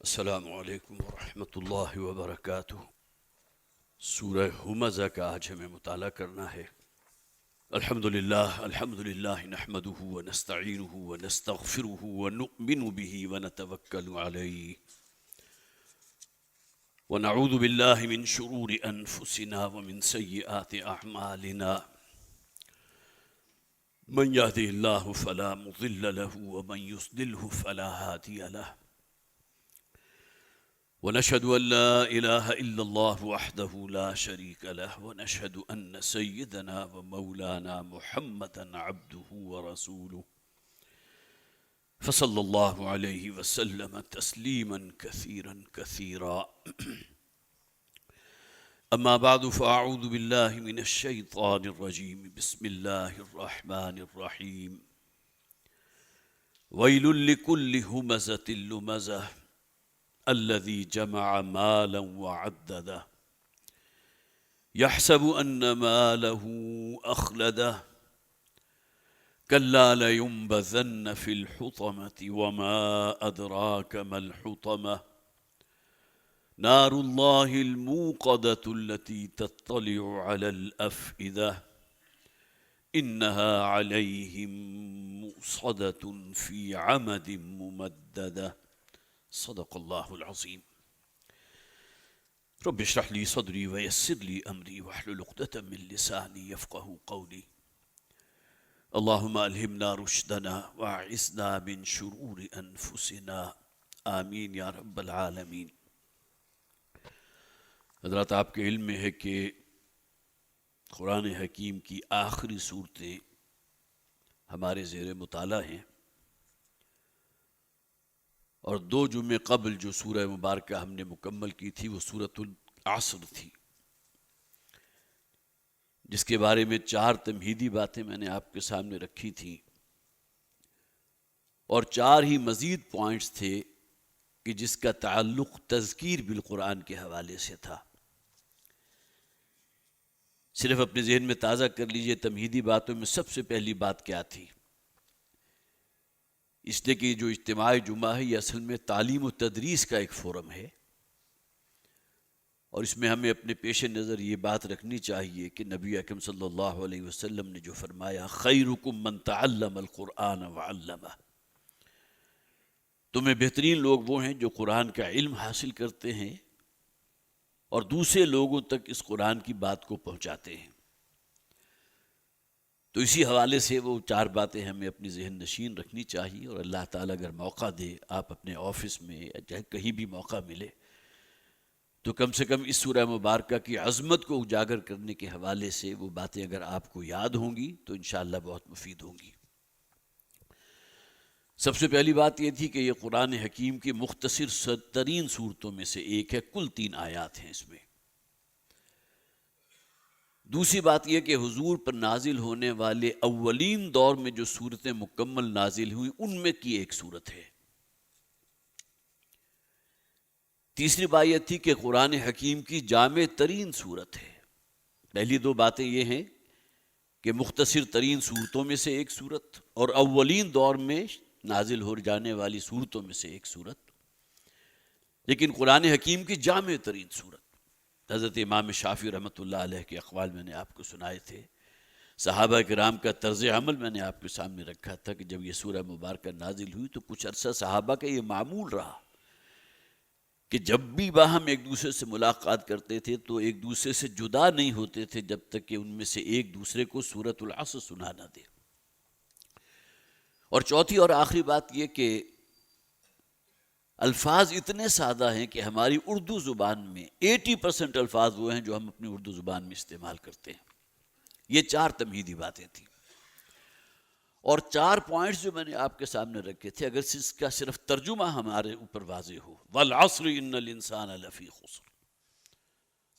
السلام علیکم ورحمۃ اللہ وبرکاتہ۔ سورہ ہمزہ کا آج ہمیں مطالعہ کرنا ہے۔ الحمدللہ نحمده ونستعینه ونستغفره ونؤمن به ونتوکل علیہ ونعوذ باللہ من شرور انفسنا ومن سیئات اعمالنا، من يهده اللہ فلا مضل له ومن يضلل فلا هادی له، ونشهد أن لا إله إلا الله وحده لا شريك له، ونشهد أن سيدنا ومولانا محمدا عبده ورسوله، فصلى الله عليه وسلم تسليما كثيرا كثيرا. أما بعد فأعوذ بالله من الشيطان الرجيم، بسم الله الرحمن الرحيم. ويل لكل همزة لمزة الذي جمع مالا وعدده يحسب أن ماله أخلده كلا لينبذن في الحطمة وما أدراك ما الحطمة نار الله الموقدة التي تطلع على الأفئدة إنها عليهم مؤصدة في عمد ممددة. صدق اللہ العظیم. رب اشرح لي صدری ويسر لي امری واحلل عقدة من لسانی يفقهوا قولی. اللهم الہمنا رشدنا واعصمنا من شرور انفسنا، آمین یا رب العالمین. حضرات، آپ کے علم میں ہے کہ قرآن حکیم کی آخری صورتیں ہمارے زیر مطالعہ ہیں، اور 2 جمعے قبل جو سورہ مبارکہ ہم نے مکمل کی تھی وہ سورۃ العصر تھی، جس کے بارے میں 4 تمہیدی باتیں میں نے آپ کے سامنے رکھی تھیں، اور 4 ہی مزید پوائنٹس تھے کہ جس کا تعلق تذکیر بالقرآن کے حوالے سے تھا. صرف اپنے ذہن میں تازہ کر لیجئے، تمہیدی باتوں میں سب سے پہلی بات کیا تھی؟ اس لیے کہ جو اجتماع جمعہ ہے یہ اصل میں تعلیم و تدریس کا ایک فورم ہے، اور اس میں ہمیں اپنے پیش نظر یہ بات رکھنی چاہیے کہ نبی اکرم صلی اللہ علیہ وسلم نے جو فرمایا، خیرکم من تعلم القرآن وعلمہ، تمہیں بہترین لوگ وہ ہیں جو قرآن کا علم حاصل کرتے ہیں اور دوسرے لوگوں تک اس قرآن کی بات کو پہنچاتے ہیں. تو اسی حوالے سے وہ 4 باتیں ہمیں اپنی ذہن نشین رکھنی چاہیے، اور اللہ تعالیٰ اگر موقع دے، آپ اپنے آفس میں یا چاہے کہیں بھی موقع ملے، تو کم سے کم اس سورہ مبارکہ کی عظمت کو اجاگر کرنے کے حوالے سے وہ باتیں اگر آپ کو یاد ہوں گی تو انشاءاللہ بہت مفید ہوں گی. سب سے پہلی بات یہ تھی کہ یہ قرآن حکیم کی مختصر ترین صورتوں میں سے ایک ہے، کل 3 آیات ہیں اس میں. دوسری بات یہ کہ حضور پر نازل ہونے والے اولین دور میں جو صورتیں مکمل نازل ہوئی ان میں کی ایک صورت ہے. تیسری بات یہ تھی کہ قرآن حکیم کی جامع ترین صورت ہے. پہلی 2 باتیں یہ ہیں کہ مختصر ترین صورتوں میں سے ایک صورت، اور اولین دور میں نازل ہو جانے والی صورتوں میں سے ایک صورت، لیکن قرآن حکیم کی جامع ترین صورت. حضرت امام شافعی رحمۃ اللہ علیہ کے اقوال میں نے آپ کو سنائے تھے، صحابہ کرام کا طرز عمل میں نے آپ کے سامنے رکھا تھا کہ جب یہ سورہ مبارکہ نازل ہوئی تو کچھ عرصہ صحابہ کا یہ معمول رہا کہ جب بھی باہم ایک دوسرے سے ملاقات کرتے تھے تو ایک دوسرے سے جدا نہیں ہوتے تھے جب تک کہ ان میں سے ایک دوسرے کو سورۃ العصر سنا نہ دے. اور چوتھی اور آخری بات یہ کہ الفاظ اتنے سادہ ہیں کہ ہماری اردو زبان میں 80% الفاظ وہ ہیں جو ہم اپنی اردو زبان میں استعمال کرتے ہیں. یہ 4 تمہیدی باتیں تھیں، اور 4 پوائنٹس جو میں نے آپ کے سامنے رکھے تھے، اگر اس کا صرف ترجمہ ہمارے اوپر واضح ہو، والعصر ان الانسان لفی خسر،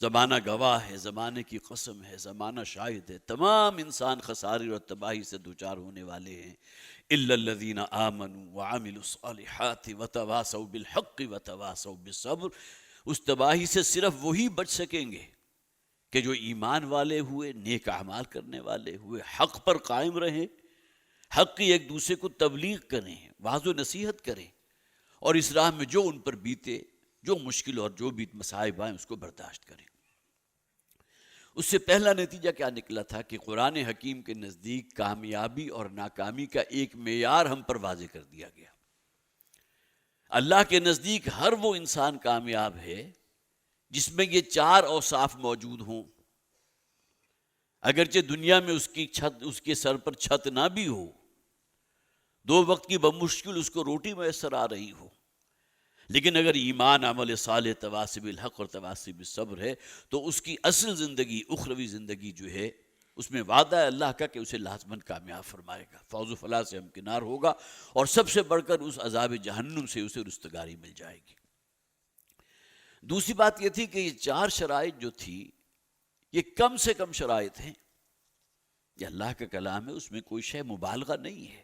زمانہ گواہ ہے، زمانے کی قسم ہے، زمانہ شاہد ہے، تمام انسان خسارے اور تباہی سے دوچار ہونے والے ہیں، الا الذین آمنوا وعملوا الصالحات وتواصوا بالحق وتواصوا بالصبر. اس تباہی سے صرف وہی بچ سکیں گے کہ جو ایمان والے ہوئے، نیک اعمال کرنے والے ہوئے، حق پر قائم رہیں، حق کی ایک دوسرے کو تبلیغ کریں، واعظ و نصیحت کریں، اور اس راہ میں جو ان پر بیتے، جو مشکل اور جو بھی مصائب آئیں اس کو برداشت کریں۔ اس سے پہلا نتیجہ کیا نکلا تھا کہ قرآن حکیم کے نزدیک کامیابی اور ناکامی کا ایک معیار ہم پر واضح کر دیا گیا۔ اللہ کے نزدیک ہر وہ انسان کامیاب ہے جس میں یہ چار اوصاف موجود ہوں، اگرچہ دنیا میں اس کی چھت، اس کے سر پر چھت نہ بھی ہو، 2 وقت کی بمشکل اس کو روٹی میسر آ رہی ہو، لیکن اگر ایمان، عمل صالح، تواصی بالحق اور تواصی بالصبر ہے تو اس کی اصل زندگی، اخروی زندگی جو ہے، اس میں وعدہ ہے اللہ کا کہ اسے لازماً کامیاب فرمائے گا، فوز و فلاح سے ہمکنار ہوگا، اور سب سے بڑھ کر اس عذاب جہنم سے اسے رستگاری مل جائے گی۔ دوسری بات یہ تھی کہ یہ 4 شرائط جو تھی یہ کم سے کم شرائط ہیں۔ یہ اللہ کا کلام ہے، اس میں کوئی شے مبالغہ نہیں ہے،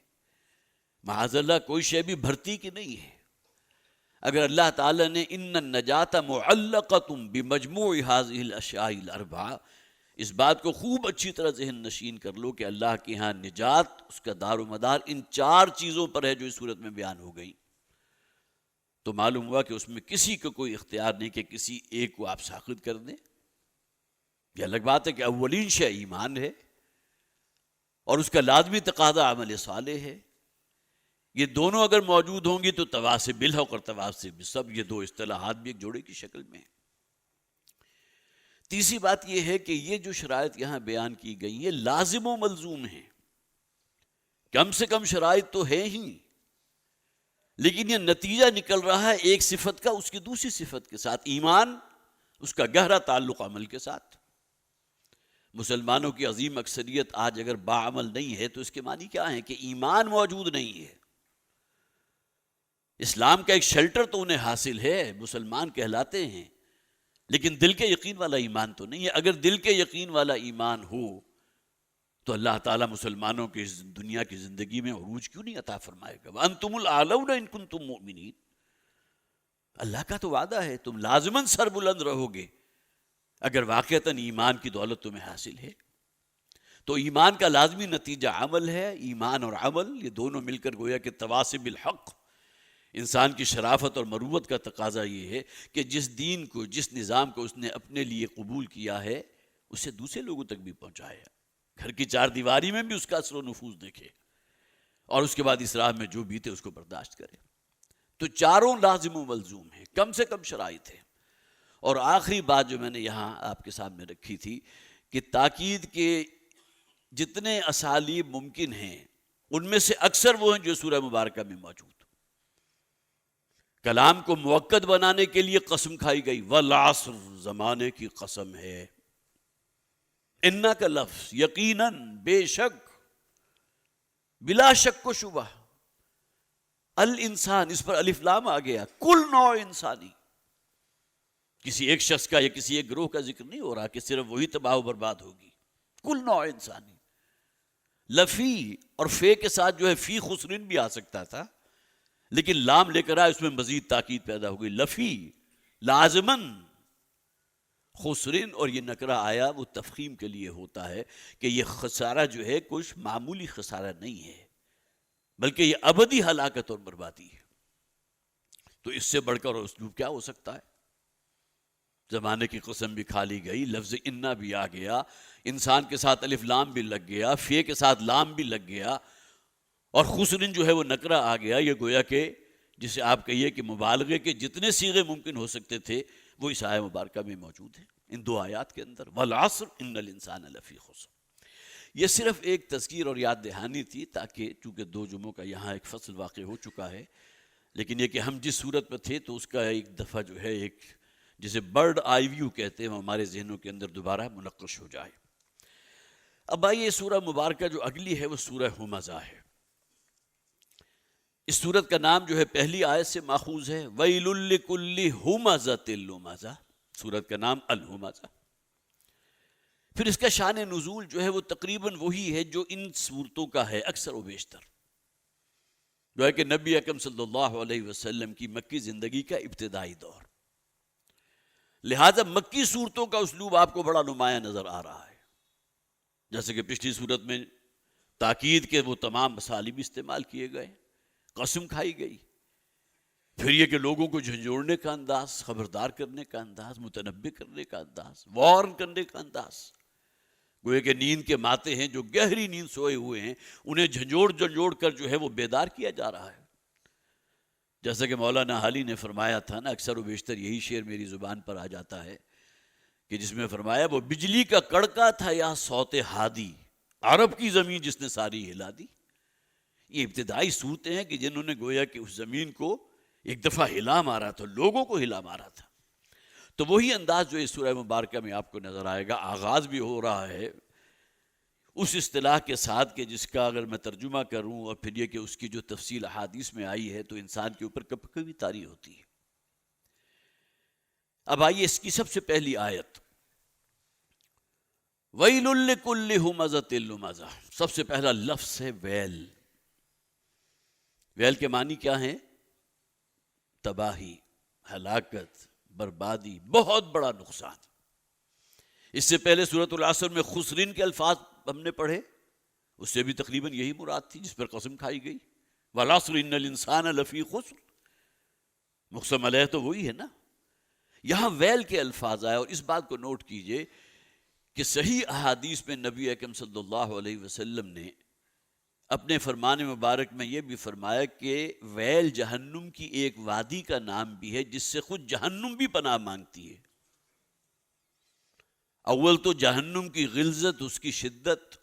معاذ اللہ کوئی شے بھی بھرتی کی نہیں ہے۔ اگر اللہ تعالیٰ نے ان النجات معلقۃ بمجموع هذه الاشیاء الاربع، اس بات کو خوب اچھی طرح ذہن نشین کر لو کہ اللہ کے ہاں نجات، اس کا دار و مدار ان 4 چیزوں پر ہے جو اس صورت میں بیان ہو گئی، تو معلوم ہوا کہ اس میں کسی کو کوئی اختیار نہیں کہ کسی ایک کو آپ ساخط کر دیں۔ یہ الگ بات ہے کہ اولین شے ایمان ہے اور اس کا لازمی تقاضا عمل صالح ہے۔ یہ دونوں اگر موجود ہوں گی تو تواصی بالحق اور تواصی بالصبر، یہ 2 اصطلاحات بھی ایک جوڑے کی شکل میں ہیں۔ تیسری بات یہ ہے کہ یہ جو شرائط یہاں بیان کی گئی یہ لازم و ملزوم ہیں، کم سے کم شرائط تو ہے ہی، لیکن یہ نتیجہ نکل رہا ہے ایک صفت کا اس کی دوسری صفت کے ساتھ، ایمان، اس کا گہرا تعلق عمل کے ساتھ۔ مسلمانوں کی عظیم اکثریت آج اگر باعمل نہیں ہے تو اس کے معنی کیا ہے کہ ایمان موجود نہیں ہے۔ اسلام کا ایک شیلٹر تو انہیں حاصل ہے، مسلمان کہلاتے ہیں، لیکن دل کے یقین والا ایمان تو نہیں ہے۔ اگر دل کے یقین والا ایمان ہو تو اللہ تعالیٰ مسلمانوں کی اس دنیا کی زندگی میں عروج کیوں نہیں عطا فرمائے گا؟ وَأَنْتُمُ الْأَعْلَوْنَ إِن كُنتُم مُؤْمِنِينَ۔ اللہ کا تو وعدہ ہے تم لازماً سر بلند رہو گے اگر واقعتاً ایمان کی دولت تمہیں حاصل ہے۔ تو ایمان کا لازمی نتیجہ عمل ہے۔ ایمان اور عمل یہ دونوں مل کر گویا کہ تواصی بالحق، انسان کی شرافت اور مروت کا تقاضا یہ ہے کہ جس دین کو، جس نظام کو اس نے اپنے لیے قبول کیا ہے اسے دوسرے لوگوں تک بھی پہنچائے، گھر کی 4 دیواری میں بھی اس کا اثر و نفوذ دیکھے، اور اس کے بعد اس راہ میں جو بیتے اس کو برداشت کرے۔ تو چاروں لازم و ملزوم ہیں، کم سے کم شرائط ہیں۔ اور آخری بات جو میں نے یہاں آپ کے سامنے رکھی تھی کہ تاکید کے جتنے اسالیب ممکن ہیں ان میں سے اکثر وہ ہیں جو سورہ مبارکہ میں موجود۔ کلام کو مؤکد بنانے کے لیے قسم کھائی گئی، والعصر، زمانے کی قسم ہے، انا کا لفظ، یقیناً، بے شک، بلا شک و شبہ، الانسان، اس پر الف لام آ گیا، کل نوع انسانی، کسی ایک شخص کا یا کسی ایک گروہ کا ذکر نہیں ہو رہا کہ صرف وہی تباہ و برباد ہوگی، کل نوع انسانی۔ لفی اور فے کے ساتھ جو ہے فی خسرن بھی آ سکتا تھا، لیکن لام لے کر آئے، اس میں مزید تاکید پیدا ہو گئی، لفی لازماً خسرن، اور یہ نکرہ آیا وہ تفخیم کے لیے ہوتا ہے کہ یہ خسارہ جو ہے کچھ معمولی خسارہ نہیں ہے بلکہ یہ ابدی ہلاکت اور بربادی ہے۔ تو اس سے بڑھ کر اسلوب کیا ہو سکتا ہے؟ زمانے کی قسم بھی کھا لی گئی، لفظ انا بھی آ گیا، انسان کے ساتھ الف لام بھی لگ گیا، فے کے ساتھ لام بھی لگ گیا، اور خسرن جو ہے وہ نکرہ آ گیا۔ یہ گویا کہ جسے آپ کہیے کہ مبالغے کے جتنے صیغے ممکن ہو سکتے تھے وہ اس آیہ مبارکہ میں موجود ہیں، ان 2 آیات کے اندر، والعصر ان الانسان لفی خسر۔ یہ صرف ایک تذکیر اور یاد دہانی تھی تاکہ چونکہ 2 جمعوں کا یہاں ایک فصل واقع ہو چکا ہے، لیکن یہ کہ ہم جس صورت میں تھے تو اس کا ایک دفعہ جو ہے ایک جسے برڈ آئی ویو کہتے ہیں وہ ہمارے ذہنوں کے اندر دوبارہ منقش ہو جائے۔ اب آئیے سورہ مبارکہ جو اگلی ہے وہ سورہ ہمزہ ہے۔ اس سورت کا نام جو ہے پہلی آیت سے ماخوذ ہے، وَيْلٌ لِّكُلِّ هُمَزَةٍ لُمَزَةٍ، سورت کا نام الہمزہ۔ پھر اس کا شان نزول جو ہے وہ تقریباً وہی ہے جو ان سورتوں کا ہے اکثر و بیشتر، جو ہے کہ نبی اکرم صلی اللہ علیہ وسلم کی مکی زندگی کا ابتدائی دور، لہذا مکی صورتوں کا اسلوب آپ کو بڑا نمایاں نظر آ رہا ہے۔ جیسے کہ پچھلی صورت میں تاکید کے وہ تمام مسالب استعمال کیے گئے، قسم کھائی گئی، پھر یہ کہ لوگوں کو جھنجھوڑنے کا انداز، خبردار کرنے کا انداز، متنبہ کرنے کا انداز، وارن کرنے کا انداز. گویا کہ نیند کے ماتے ہیں جو گہری نیند سوئے ہوئے ہیں، انہیں جھنجھوڑ کر جو ہے وہ بیدار کیا جا رہا ہے. جیسا کہ مولانا حالی نے فرمایا تھا نا، اکثر و بیشتر یہی شعر میری زبان پر آ جاتا ہے کہ جس میں فرمایا وہ بجلی کا کڑکا تھا یا صوت ہادی، عرب کی زمین جس نے ساری ہلا دی. یہ ابتدائی صورتیں ہیں کہ جنہوں نے گویا کہ اس زمین کو ایک دفعہ ہلا مارا تھا، لوگوں کو ہلا مارا تھا. تو وہی انداز جو اس سورہ مبارکہ میں آپ کو نظر آئے گا. آغاز بھی ہو رہا ہے اس اصطلاح کے ساتھ کہ جس کا اگر میں ترجمہ کروں اور پھر یہ کہ اس کی جو تفصیل احادیث میں آئی ہے تو انسان کے اوپر کبھی کبھی طاری ہوتی ہے. اب آئیے اس کی سب سے پہلی آیت، وَيْلٌ لِّكُلِّ ہُمَزَةٍ لُمَزَةٍ. سب سے پہلا لفظ ہے ویل. ویل کے معنی کیا ہیں؟ تباہی، ہلاکت، بربادی، بہت بڑا نقصان. اس سے پہلے سورۃ العصر میں خسرین کے الفاظ ہم نے پڑھے، اس سے بھی تقریباً یہی مراد تھی جس پر قسم کھائی گئی، وَالْعَصْرِ إِنَّ الْإِنسَانَ لَفِي خُسْرٍ. مقسم علیہ تو وہی ہے نا. یہاں ویل کے الفاظ آئے. اور اس بات کو نوٹ کیجئے کہ صحیح احادیث میں نبی اکرم صلی اللہ علیہ وسلم نے اپنے فرمان مبارک میں یہ بھی فرمایا کہ ویل جہنم کی ایک وادی کا نام بھی ہے جس سے خود جہنم بھی پناہ مانگتی ہے. اول تو جہنم کی غلظت، اس کی شدت،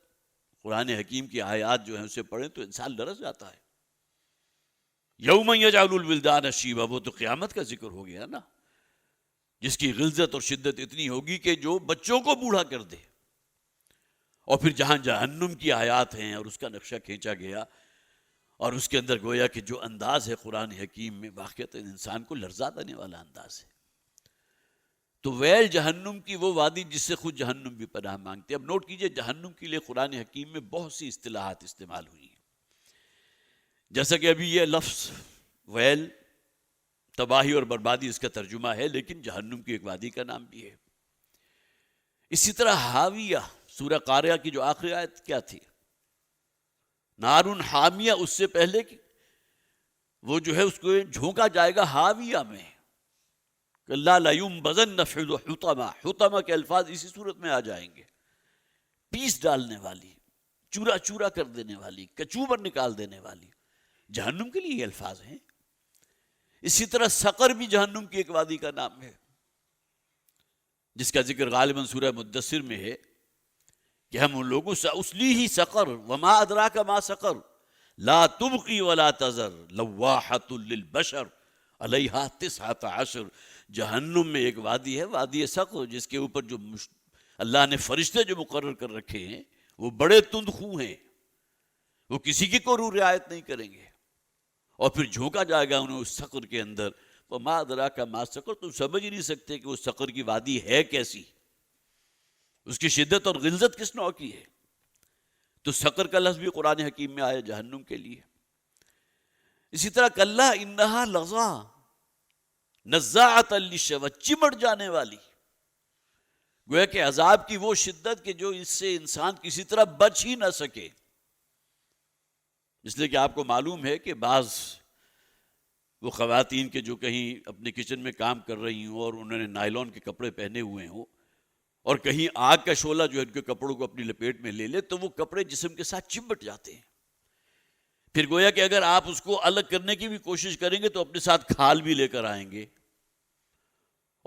قرآن حکیم کی آیات جو ہیں اسے پڑھیں تو انسان لرز جاتا ہے. یوم یجعل الولدان شیبا، وہ تو قیامت کا ذکر ہو گیا نا، جس کی غلظت اور شدت اتنی ہوگی کہ جو بچوں کو بوڑھا کر دے. اور پھر جہاں جہنم کی آیات ہیں اور اس کا نقشہ کھینچا گیا اور اس کے اندر گویا کہ جو انداز ہے قرآن حکیم میں واقعتاً انسان کو لرزا دینے والا انداز ہے. تو ویل جہنم کی وہ وادی جس سے خود جہنم بھی پناہ مانگتے. اب نوٹ کیجئے جہنم کے لیے قرآن حکیم میں بہت سی اصطلاحات استعمال ہوئی ہیں. جیسا کہ ابھی یہ لفظ ویل تباہی اور بربادی اس کا ترجمہ ہے، لیکن جہنم کی ایک وادی کا نام بھی ہے. اسی طرح حاویہ، سورہ قاریہ کی جو آخری آیت کیا تھی؟ نارن حامیہ. اس سے پہلے کہ وہ جو ہے اس کو جھونکا جائے گا حاویہ میں. لا لَيُنبَذَنَّ فِي الْحُطَمَةِ. حطمہ کے الفاظ اسی صورت میں آ جائیں گے. پیس ڈالنے والی، چورا چورا کر دینے والی، کچوبر نکال دینے والی. جہنم کے لیے یہ الفاظ ہیں. اسی طرح سقر بھی جہنم کی ایک وادی کا نام ہے جس کا ذکر غالباً سورہ مدثر میں ہے کہ ہم ان لوگوں سے اسلیہ سقر وما ادراک ما سقر لا تبقی ولا تذر لواحۃ للبشر علیہا 19. جہنم میں ایک وادی ہے، وادی سقر، جس کے اوپر جو اللہ نے فرشتے جو مقرر کر رکھے ہیں وہ بڑے تند خو ہیں، وہ کسی کی کوئی رعایت نہیں کریں گے. اور پھر جھونکا جائے گا انہیں اس سقر کے اندر. وما ادراک ما سقر. تم سمجھ ہی نہیں سکتے کہ وہ سقر کی وادی ہے کیسی، اس کی شدت اور غلظت کس نوع کی ہے. تو سقر کا لفظ بھی قرآن حکیم میں آیا جہنم کے لیے. اسی طرح کلا انہا لظا نزاعۃ للشویٰ، چمٹ جانے والی. گویا کہ عذاب کی وہ شدت کہ جو اس سے انسان کسی طرح بچ ہی نہ سکے. اس لیے کہ آپ کو معلوم ہے کہ بعض وہ خواتین کے جو کہیں اپنے کچن میں کام کر رہی ہوں اور انہوں نے نائلون کے کپڑے پہنے ہوئے ہوں اور کہیں آگ کا شعلہ جو ہے ان کے کپڑوں کو اپنی لپیٹ میں لے لے تو وہ کپڑے جسم کے ساتھ چمٹ جاتے ہیں. پھر گویا کہ اگر آپ اس کو الگ کرنے کی بھی کوشش کریں گے تو اپنے ساتھ کھال بھی لے کر آئیں گے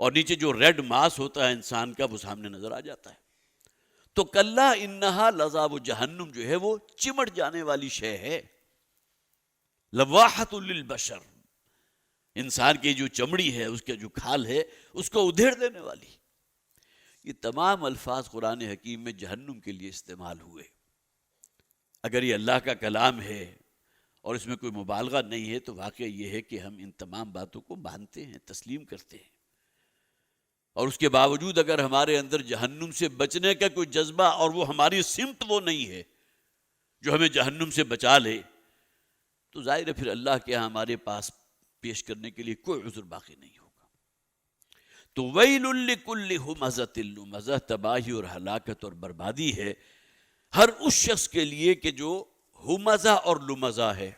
اور نیچے جو ریڈ ماس ہوتا ہے انسان کا وہ سامنے نظر آ جاتا ہے. تو کلا انہا لظا، وہ جہنم جو ہے وہ چمٹ جانے والی شے ہے. لواحۃ للبشر، انسان کی جو چمڑی ہے، اس کے جو کھال ہے، اس کو ادھیڑ دینے والی. یہ تمام الفاظ قرآن حکیم میں جہنم کے لیے استعمال ہوئے. اگر یہ اللہ کا کلام ہے اور اس میں کوئی مبالغہ نہیں ہے تو واقعہ یہ ہے کہ ہم ان تمام باتوں کو مانتے ہیں، تسلیم کرتے ہیں. اور اس کے باوجود اگر ہمارے اندر جہنم سے بچنے کا کوئی جذبہ اور وہ ہماری سمت وہ نہیں ہے جو ہمیں جہنم سے بچا لے، تو ظاہر ہے پھر اللہ کے ہاں ہمارے پاس پیش کرنے کے لیے کوئی عذر باقی نہیں ہوگا. تو ویل لکل ہمزۃ لمزہ، تباہی اور ہلاکت اور بربادی ہے ہر اس شخص کے لیے کہ جو ہمزہ اور لمزہ ہے.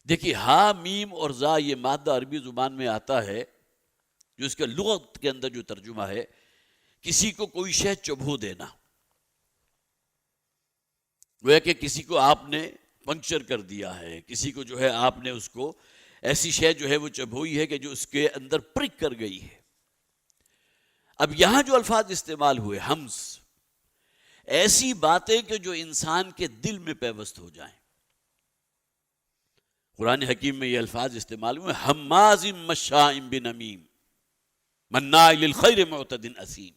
دیکھیے ہا میم اور زا یہ مادہ عربی زبان میں آتا ہے، جو اس کا لغت کے اندر جو ترجمہ ہے، کسی کو کوئی شے چبھو دینا، وہ کہ کسی کو آپ نے پنکچر کر دیا ہے، کسی کو جو ہے آپ نے اس کو ایسی شے جو ہے وہ چبھوئی ہے کہ جو اس کے اندر پرک کر گئی ہے۔ اب یہاں جو الفاظ استعمال ہوئے ہمز، ایسی باتیں کہ جو انسان کے دل میں پیوست ہو جائیں۔ قرآن حکیم میں یہ الفاظ استعمال ہوئے، ہماز مشاء بنمیم مناع للخیر معتد اثیم۔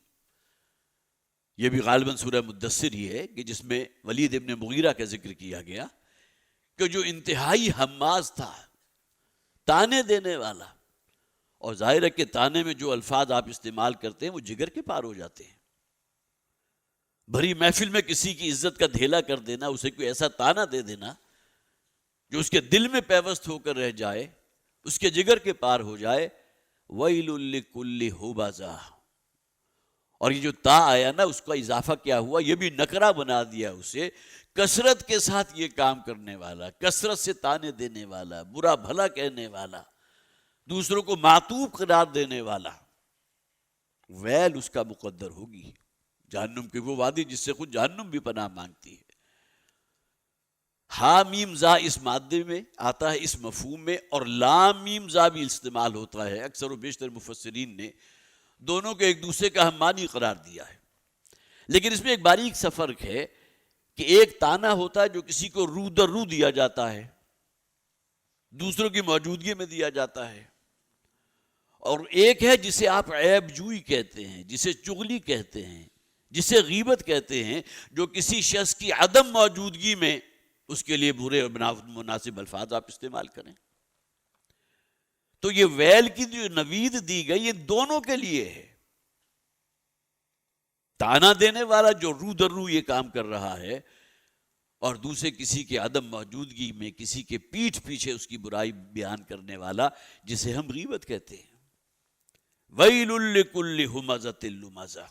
یہ بھی غالباً سورہ مدثر ہی ہے کہ جس میں ولید ابن مغیرہ کا ذکر کیا گیا کہ جو انتہائی ہماز تھا، تانے دینے والا، اور ظاہر ہے کہ تانے میں جو الفاظ آپ استعمال کرتے ہیں وہ جگر کے پار ہو جاتے ہیں۔ بھری محفل میں کسی کی عزت کا دھیلا کر دینا، اسے کوئی ایسا تانا دے دینا جو اس کے دل میں پیوست ہو کر رہ جائے، اس کے جگر کے پار ہو جائے۔ وَيْلٌ لِكُلِّ هُمَزَةٍ، اور یہ جو تا آیا نا، اس کا اضافہ کیا ہوا، یہ بھی نکرہ بنا دیا اسے، کثرت کے ساتھ یہ کام کرنے والا، کثرت سے تانے دینے والا، برا بھلا کہنے والا، دوسروں کو معتوب قرار دینے والا۔ ویل اس کا مقدر ہوگی جہنم کی وہ وادی جس سے خود جہنم بھی پناہ مانگتی ہے۔ ہا میم زا اس مادے میں آتا ہے، اس مفہوم میں، اور لام میم زا بھی استعمال ہوتا ہے۔ اکثر و بیشتر مفسرین نے دونوں کو ایک دوسرے کا ہم معنی قرار دیا ہے، لیکن اس میں ایک باریک سا فرق ہے کہ ایک تانا ہوتا ہے جو کسی کو رو در رو دیا جاتا ہے، دوسروں کی موجودگی میں دیا جاتا ہے، اور ایک ہے جسے آپ عیب جوئی کہتے ہیں، جسے چغلی کہتے ہیں، جسے غیبت کہتے ہیں، جو کسی شخص کی عدم موجودگی میں اس کے لیے برے اور مناسب الفاظ آپ استعمال کریں۔ تو یہ ویل کی جو نوید دی گئی یہ دونوں کے لیے ہے۔ تانا دینے والا جو رو در رو یہ کام کر رہا ہے، اور دوسرے کسی کے عدم موجودگی میں کسی کے پیٹھ پیچھے اس کی برائی بیان کرنے والا جسے ہم غیبت کہتے ہیں۔ وَيْلٌ لِكُلِّ هُمَزَةٍ لُمَزَةٍ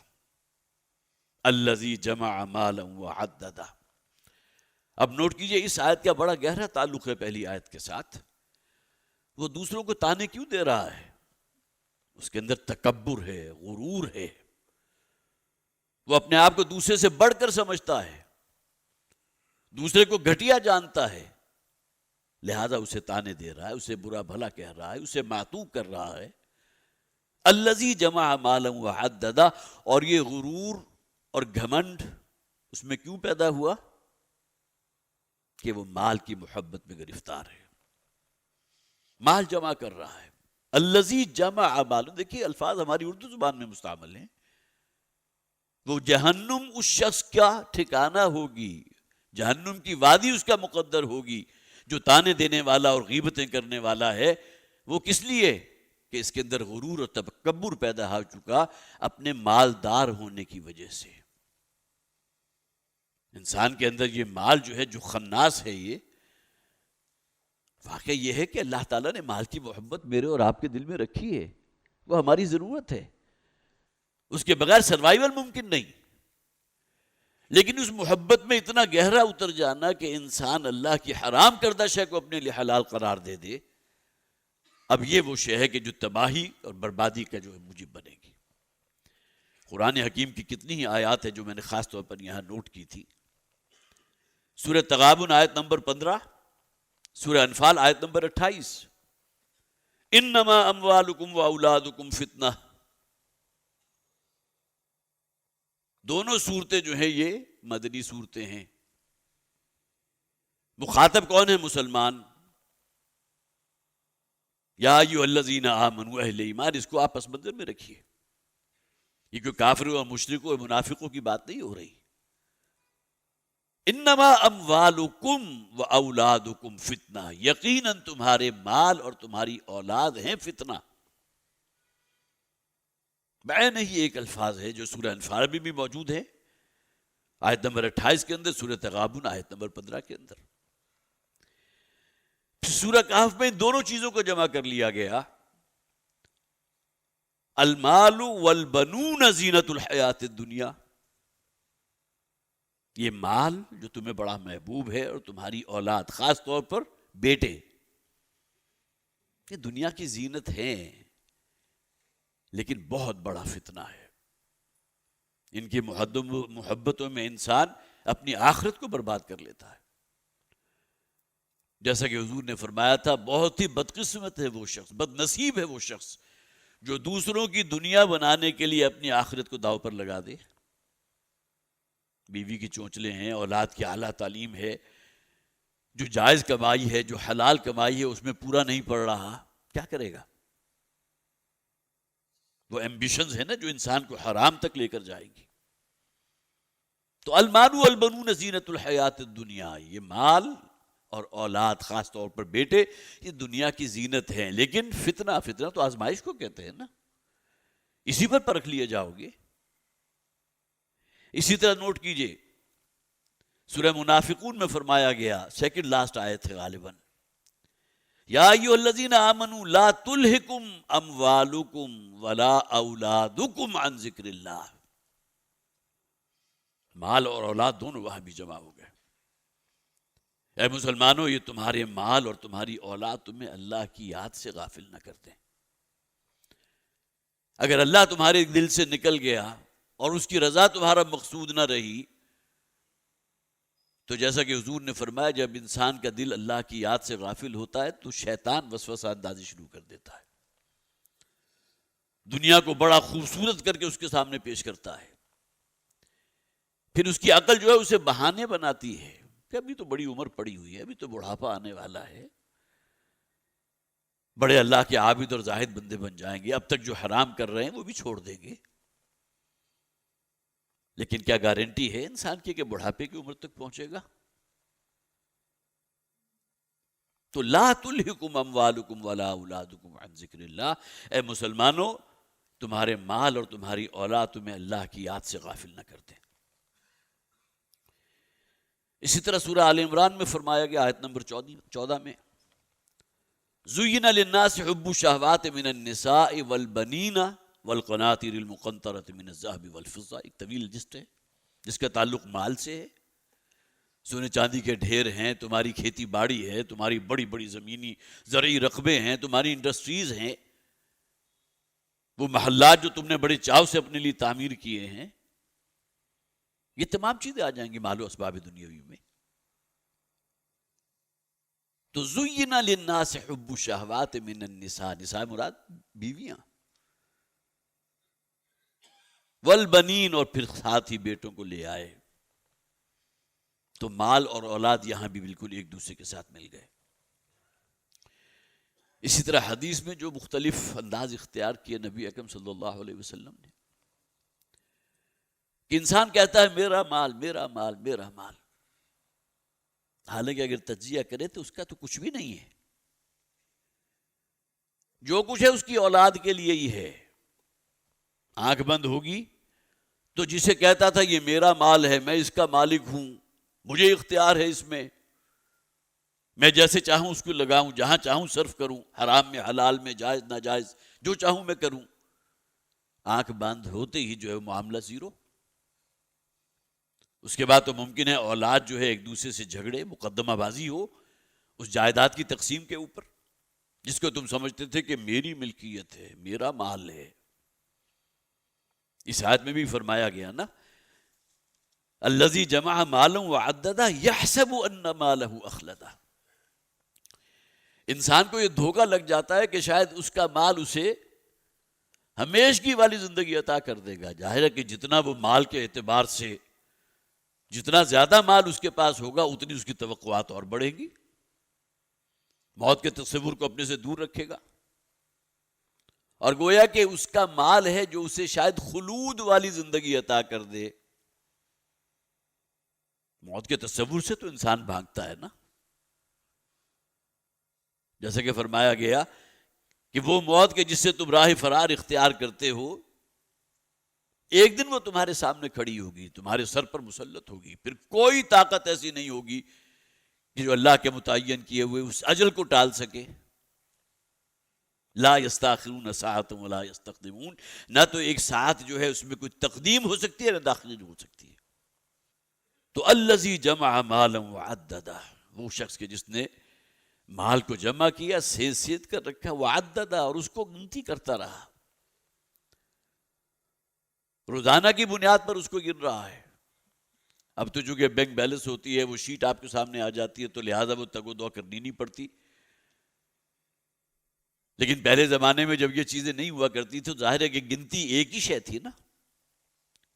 الَّذِي جَمَعَ مَالًا وَعَدَّدَهُ۔ اب نوٹ کیجئے اس آیت کا بڑا گہرا تعلق ہے پہلی آیت کے ساتھ۔ وہ دوسروں کو تانے کیوں دے رہا ہے؟ اس کے اندر تکبر ہے، غرور ہے، وہ اپنے آپ کو دوسرے سے بڑھ کر سمجھتا ہے، دوسرے کو گھٹیا جانتا ہے، لہذا اسے تانے دے رہا ہے، اسے برا بھلا کہہ رہا ہے، اسے معتوب کر رہا ہے۔ الذی جمع مالا وعددا، اور یہ غرور اور گھمنڈ اس میں کیوں پیدا ہوا؟ کہ وہ مال کی محبت میں گرفتار ہے، مال جمع کر رہا ہے۔ الذی جمع مالا، دیکھیے الفاظ ہماری اردو زبان میں مستعمل ہیں۔ وہ جہنم اس شخص کا ٹھکانہ ہوگی، جہنم کی وادی اس کا مقدر ہوگی جو تانے دینے والا اور غیبتیں کرنے والا ہے۔ وہ کس لیے؟ کہ اس کے اندر غرور اور تکبر پیدا ہو چکا اپنے مالدار ہونے کی وجہ سے۔ انسان کے اندر یہ مال جو ہے، جو خناس ہے، یہ واقعہ یہ ہے کہ اللہ تعالیٰ نے مال کی محبت میرے اور آپ کے دل میں رکھی ہے، وہ ہماری ضرورت ہے، اس کے بغیر سروائیول ممکن نہیں۔ لیکن اس محبت میں اتنا گہرا اتر جانا کہ انسان اللہ کی حرام کردہ شے کو اپنے لیے حلال قرار دے دے، اب یہ وہ شے ہے کہ جو تباہی اور بربادی کا جو موجب بنے گی۔ قرآن حکیم کی کتنی ہی آیات ہے جو میں نے خاص طور پر یہاں نوٹ کی تھی۔ سورہ تغابن آیت نمبر 15، سورہ انفال آیت نمبر 28، انما اموالکم واولادکم فتنہ۔ دونوں صورتیں جو ہیں یہ مدنی صورتیں ہیں۔ مخاطب کون ہے؟ مسلمان۔ یا ایھا الذین آمنوا، اہل ایمان، اس کو آپ پس منظر میں رکھیے۔ یہ کوئی کافروں اور مشرکوں اور منافقوں کی بات نہیں ہو رہی۔ انما اموالکم واولادکم فتنہ، یقیناً تمہارے مال اور تمہاری اولاد ہیں فتنہ۔ بعین ہی ایک الفاظ ہے جو سورہ انفال میں بھی موجود ہے، آیت نمبر 28 کے اندر، سورہ تغابن آیت نمبر 15 کے اندر۔ سورہ کہف میں ان دونوں چیزوں کو جمع کر لیا گیا۔ المال والبنون زینت الحیات الدنیا، یہ مال جو تمہیں بڑا محبوب ہے، اور تمہاری اولاد، خاص طور پر بیٹے، یہ دنیا کی زینت ہے لیکن بہت بڑا فتنہ ہے. ان کی محبتوں میں انسان اپنی آخرت کو برباد کر لیتا ہے. جیسا کہ حضور نے فرمایا تھا بہت ہی بدقسمت ہے وہ شخص، بد نصیب ہے وہ شخص جو دوسروں کی دنیا بنانے کے لیے اپنی آخرت کو داؤ پر لگا دے. بیوی کی چونچلے ہیں، اولاد کی اعلیٰ تعلیم ہے، جو جائز کمائی ہے، جو حلال کمائی ہے اس میں پورا نہیں پڑ رہا، کیا کرے گا؟ وہ ایمبیشنز ہیں نا جو انسان کو حرام تک لے کر جائیں گی. تو المال والبنون زینت الحیات الدنیا، یہ مال اور اولاد، خاص طور پر بیٹے، یہ دنیا کی زینت ہے. لیکن فتنہ تو آزمائش کو کہتے ہیں نا، اسی پر پرکھ لیے جاؤ گے. اسی طرح نوٹ کیجئے سورہ منافقون میں فرمایا گیا، سیکنڈ لاسٹ آیت ہے غالباً، یا ایھا الذین آمنوا لا تلہکم اموالکم ولا اولادکم عن ذکر اللہ. مال اور اولاد دونوں وہاں بھی جمع ہو گئے. اے مسلمانوں، یہ تمہارے مال اور تمہاری اولاد تمہیں اللہ کی یاد سے غافل نہ کر دیں. اگر اللہ تمہارے دل سے نکل گیا اور اس کی رضا تمہارا مقصود نہ رہی تو جیسا کہ حضور نے فرمایا جب انسان کا دل اللہ کی یاد سے غافل ہوتا ہے تو شیطان وسوسہ اندازی شروع کر دیتا ہے، دنیا کو بڑا خوبصورت کر کے اس کے سامنے پیش کرتا ہے. پھر اس کی عقل جو ہے اسے بہانے بناتی ہے کہ ابھی تو بڑی عمر پڑی ہوئی ہے، ابھی تو بڑھاپا آنے والا ہے، بڑے اللہ کے عابد اور زاہد بندے بن جائیں گے، اب تک جو حرام کر رہے ہیں وہ بھی چھوڑ دیں گے. لیکن کیا گارنٹی ہے انسان کی کہ بڑھاپے کی عمر تک پہنچے گا؟ تو لا تلہکم اموالکم ولا اولادکم عن ذکر اللہ، اے مسلمانوں تمہارے مال اور تمہاری اولاد تمہیں اللہ کی یاد سے غافل نہ کر دیں. اسی طرح سورہ آل عمران میں فرمایا گیا آیت نمبر 14 میں، زُیِّنَ لِلنَّاسِ حُبُّ الشَّہَوَاتِ مِنَ النِّسَاءِ وَالْبَنِينَ وَالْقَنَاطِيرِ الْمُقَنطَرَةِ مِنَ الذَّهَبِ وَالْفِضَّةِ. ایک طویل لسٹ ہے جس کا تعلق مال سے ہے. سونے چاندی کے ڈھیر ہیں، تمہاری کھیتی باڑی ہے، تمہاری بڑی بڑی زمینی زرعی رقبے ہیں، تمہاری انڈسٹریز ہیں، وہ محلات جو تم نے بڑے چاو سے اپنے لیے تعمیر کیے ہیں، یہ تمام چیزیں آ جائیں گی مال و اسباب دنیاوی میں. تو زُیِّنَ لِلنَّاسِ حُبُّ الشَّہَوَاتِ مِنَ النِّسَاء، نساء مراد بیویاں، والبنین اور پھر ساتھ ہی بیٹوں کو لے آئے. تو مال اور اولاد یہاں بھی بالکل ایک دوسرے کے ساتھ مل گئے. اسی طرح حدیث میں جو مختلف انداز اختیار کیے نبی اکرم صلی اللہ علیہ وسلم نے، کہ انسان کہتا ہے میرا مال میرا مال میرا مال، حالانکہ اگر تجزیہ کرے تو اس کا تو کچھ بھی نہیں ہے. جو کچھ ہے اس کی اولاد کے لیے ہی ہے. آنکھ بند ہوگی تو جسے کہتا تھا یہ میرا مال ہے، میں اس کا مالک ہوں، مجھے اختیار ہے اس میں، میں جیسے چاہوں اس کو لگاؤں، جہاں چاہوں صرف کروں، حرام میں حلال میں جائز ناجائز جو چاہوں میں کروں. آنکھ بند ہوتے ہی جو ہے معاملہ زیرو. اس کے بعد تو ممکن ہے اولاد جو ہے ایک دوسرے سے جھگڑے، مقدمہ بازی ہو اس جائیداد کی تقسیم کے اوپر، جس کو تم سمجھتے تھے کہ میری ملکیت ہے، میرا مال ہے. اس آیت میں بھی فرمایا گیا نا، الذی جمع مالا وعددہ یحسب ان مالہ اخلدہ. انسان کو یہ دھوکہ لگ جاتا ہے کہ شاید اس کا مال اسے ہمیشگی والی زندگی عطا کر دے گا. ظاہر ہے کہ جتنا وہ مال کے اعتبار سے جتنا زیادہ مال اس کے پاس ہوگا اتنی اس کی توقعات اور بڑھیں گی، موت کے تصور کو اپنے سے دور رکھے گا، اور گویا کہ اس کا مال ہے جو اسے شاید خلود والی زندگی عطا کر دے. موت کے تصور سے تو انسان بھاگتا ہے نا، جیسا کہ فرمایا گیا کہ وہ موت کے جس سے تم راہ فرار اختیار کرتے ہو، ایک دن وہ تمہارے سامنے کھڑی ہوگی، تمہارے سر پر مسلط ہوگی، پھر کوئی طاقت ایسی نہیں ہوگی کہ جو اللہ کے متعین کیے ہوئے اس اجل کو ٹال سکے. لا یستاخرون ساعۃ ولا یستقدمون، نہ تو ایک ساعت جو ہے اس میں کوئی تقدیم ہو سکتی ہے نہ تاخیر ہو سکتی ہے. تو الذی جمع مالا وعددہ، وہ شخص کے جس نے مال کو جمع کیا، سید سید کر رکھا، وعددا، اور اس کو گنتی کرتا رہا، روزانہ کی بنیاد پر اس کو گن رہا ہے۔ اب تو چونکہ بینک بیلنس ہوتی ہے، وہ شیٹ آپ کے سامنے آ جاتی ہے، تو لہٰذا وہ تگ و دو کرنی نہیں پڑتی، لیکن پہلے زمانے میں جب یہ چیزیں نہیں ہوا کرتی تو ظاہر ہے کہ گنتی ایک ہی شے تھی نا،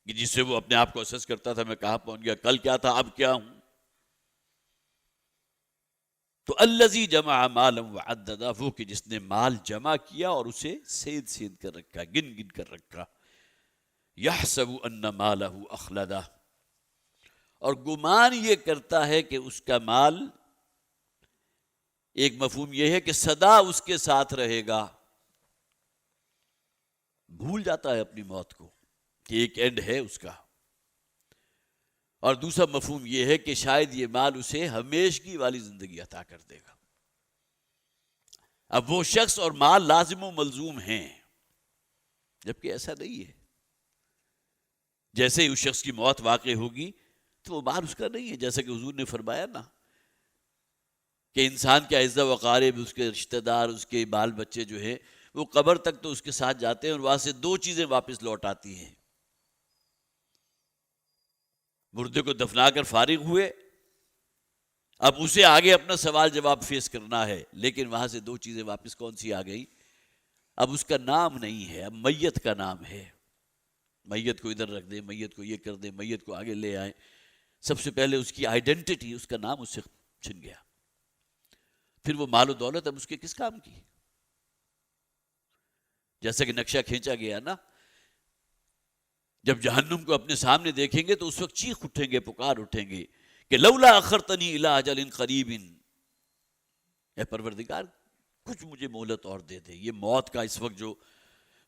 کہ جس سے وہ اپنے آپ کو اسس کرتا تھا، میں کہاں پہنچ گیا، کل کیا تھا، اب کیا ہوں۔ تو الذی جمع مالا وعددا، وہ کہ جس نے مال جمع کیا اور اسے سید سید کر رکھا، گن گن کر رکھا۔ یحسب ان مالہ اخلدہ، اور گمان یہ کرتا ہے کہ اس کا مال، ایک مفہوم یہ ہے کہ سدا اس کے ساتھ رہے گا، بھول جاتا ہے اپنی موت کو کہ ایک اینڈ ہے اس کا۔ اور دوسرا مفہوم یہ ہے کہ شاید یہ مال اسے ہمیشگی والی زندگی عطا کر دے گا۔ اب وہ شخص اور مال لازم و ملزوم ہیں، جبکہ ایسا نہیں ہے۔ جیسے ہی اس شخص کی موت واقع ہوگی تو وہ مال اس کا نہیں ہے، جیسا کہ حضور نے فرمایا نا کہ انسان کے اعزا و اقارب، اس کے رشتہ دار، اس کے بال بچے جو ہیں، وہ قبر تک تو اس کے ساتھ جاتے ہیں، اور وہاں سے دو چیزیں واپس لوٹ آتی ہیں۔ مردے کو دفنا کر فارغ ہوئے، اب اسے آگے اپنا سوال جواب فیس کرنا ہے، لیکن وہاں سے دو چیزیں واپس کون سی آ گئی؟ اب اس کا نام نہیں ہے، اب میت کا نام ہے۔ میت کو ادھر رکھ دیں، میت کو یہ کر دیں، میت کو آگے لے آئیں، سب سے پہلے اس کی آئیڈینٹی، اس کا نام اس سے چھن گیا۔ پھر وہ مال و دولت اب اس کے کس کام کی؟ جیسا کہ نقشہ کھینچا گیا نا، جب جہنم کو اپنے سامنے دیکھیں گے تو اس وقت چیخ اٹھیں گے، پکار اٹھیں گے کہ لولا اخرتنی الی اجل قریب، اے پروردگار کچھ مجھے مہلت اور دے دے، یہ موت کا اس وقت جو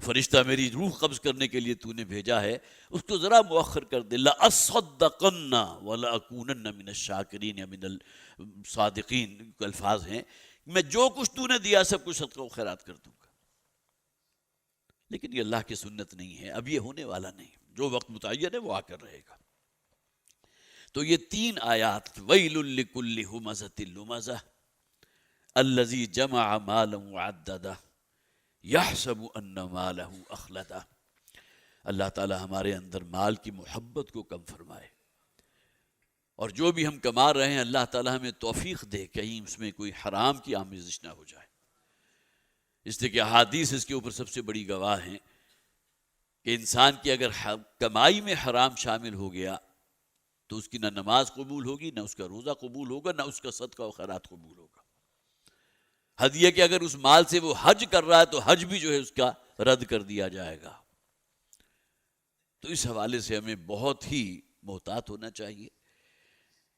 فرشتہ میری روح قبض کرنے کے لیے تو نے بھیجا ہے اس کو ذرا مؤخر کر دے۔ لَأَصَّدَّقَنَّ وَلَأَكُونَنَّ مِنَ الشَّاكِرِينَ یا من الصادقین کے الفاظ ہیں، میں جو کچھ تو نے دیا سب کچھ صدقہ و خیرات کر دوں گا۔ لیکن یہ اللہ کی سنت نہیں ہے، اب یہ ہونے والا نہیں، جو وقت متعین ہے وہ آ کر رہے گا۔ تو یہ تین آیات، وَيْلٌ لِكُلِّ هُمَزَةٍ لُمَزَةٍ الَّذِي جَمَعَ مَالًا وَعَدَّدَهُ یحسب ان مالہ اخلدہ، اللہ تعالی ہمارے اندر مال کی محبت کو کم فرمائے، اور جو بھی ہم کما رہے ہیں اللہ تعالی ہمیں توفیق دے، کہیں اس میں کوئی حرام کی آمیزش نہ ہو جائے۔ اس لیے کہ احادیث اس کے اوپر سب سے بڑی گواہ ہیں کہ انسان کی اگر کمائی میں حرام شامل ہو گیا تو اس کی نہ نماز قبول ہوگی، نہ اس کا روزہ قبول ہوگا، نہ اس کا صدقہ و خیرات قبول ہوگا۔ ہدیہ کہ اگر اس مال سے وہ حج کر رہا ہے تو حج بھی جو ہے اس کا رد کر دیا جائے گا۔ تو اس حوالے سے ہمیں بہت ہی محتاط ہونا چاہیے،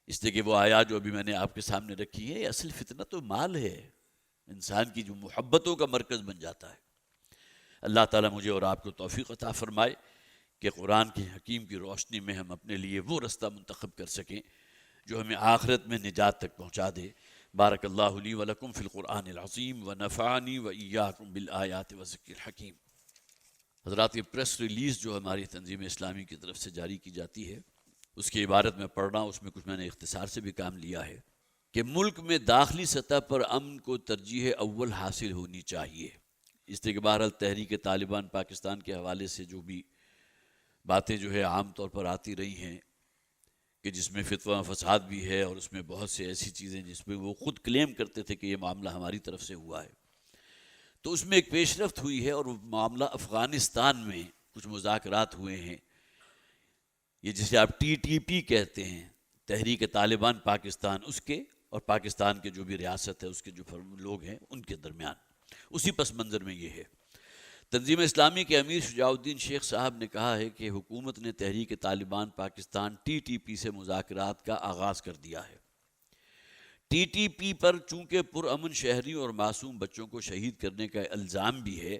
اس لیے کہ وہ آیات جو ابھی میں نے آپ کے سامنے رکھی ہے، اصل فتنہ تو مال ہے، انسان کی جو محبتوں کا مرکز بن جاتا ہے۔ اللہ تعالیٰ مجھے اور آپ کو توفیق عطا فرمائے کہ قرآن کے حکیم کی روشنی میں ہم اپنے لیے وہ رستہ منتخب کر سکیں جو ہمیں آخرت میں نجات تک پہنچا دے۔ بارک اللہ لی ولکم فی القرآن العظیم ونفعنی وإیاکم بالآیات والذکر الحکیم۔ حضرات، یہ پریس ریلیز جو ہماری تنظیم اسلامی کی طرف سے جاری کی جاتی ہے اس کی عبارت میں پڑھ رہا ہوں، اس میں کچھ میں نے اختصار سے بھی کام لیا ہے کہ ملک میں داخلی سطح پر امن کو ترجیح اول حاصل ہونی چاہیے۔ اس لیے کہ بہرحال تحریک طالبان پاکستان کے حوالے سے جو بھی باتیں جو ہے عام طور پر آتی رہی ہیں کہ جس میں فتویٰ و فساد بھی ہے، اور اس میں بہت سے ایسی چیزیں جس میں وہ خود کلیم کرتے تھے کہ یہ معاملہ ہماری طرف سے ہوا ہے، تو اس میں ایک پیش رفت ہوئی ہے، اور وہ معاملہ افغانستان میں کچھ مذاکرات ہوئے ہیں، یہ جسے آپ TTP کہتے ہیں، تحریک طالبان پاکستان، اس کے اور پاکستان کے جو بھی ریاست ہے اس کے جو لوگ ہیں ان کے درمیان، اسی پس منظر میں یہ ہے۔ تنظیم اسلامی کے امیر شجاع الدین شیخ صاحب نے کہا ہے کہ حکومت نے تحریک طالبان پاکستان TTP سے مذاکرات کا آغاز کر دیا ہے۔ TTP پر چونکہ پرامن شہریوں اور معصوم بچوں کو شہید کرنے کا الزام بھی ہے،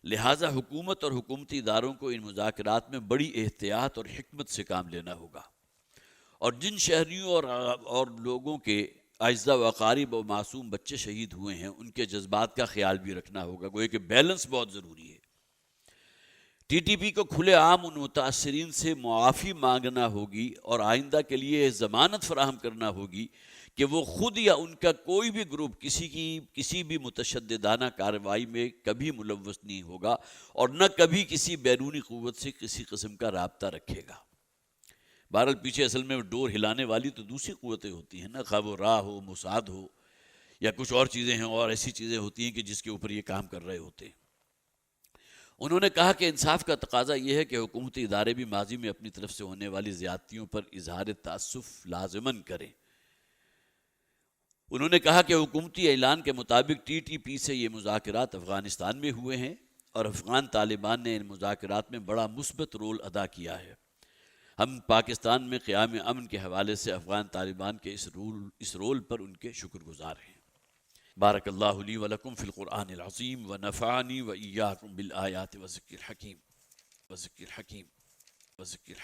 لہٰذا حکومت اور حکومتی اداروں کو ان مذاکرات میں بڑی احتیاط اور حکمت سے کام لینا ہوگا، اور جن شہریوں اور لوگوں کے اعزاء و اقارب و معصوم بچے شہید ہوئے ہیں ان کے جذبات کا خیال بھی رکھنا ہوگا۔ گویا کہ بیلنس بہت ضروری ہے۔ TTP کو کھلے عام ان متاثرین سے معافی مانگنا ہوگی اور آئندہ کے لیے ضمانت فراہم کرنا ہوگی کہ وہ خود یا ان کا کوئی بھی گروپ کسی بھی متشددانہ کارروائی میں کبھی ملوث نہیں ہوگا اور نہ کبھی کسی بیرونی قوت سے کسی قسم کا رابطہ رکھے گا۔ بہرحال پیچھے اصل میں ڈور ہلانے والی تو دوسری قوتیں ہوتی ہیں نا، خواہ وہ راہ ہو، موساد ہو یا کچھ اور چیزیں ہیں، اور ایسی چیزیں ہوتی ہیں کہ جس کے اوپر یہ کام کر رہے ہوتے ہیں۔ انہوں نے کہا کہ انصاف کا تقاضا یہ ہے کہ حکومتی ادارے بھی ماضی میں اپنی طرف سے ہونے والی زیادتیوں پر اظہار تأسف لازماً کریں۔ انہوں نے کہا کہ حکومتی اعلان کے مطابق ٹی ٹی پی سے یہ مذاکرات افغانستان میں ہوئے ہیں اور افغان طالبان نے ان مذاکرات میں بڑا مثبت رول ادا کیا ہے۔ ہم پاکستان میں قیام امن کے حوالے سے افغان طالبان کے اس رول پر ان کے شکر گزار ہیں۔ بارک اللہ لی و لکم فی القرآن العظیم و نفعنی و ایاکم بالآیات و ذکر الحکیم و ذکر الحکیم و ذکر الحکیم۔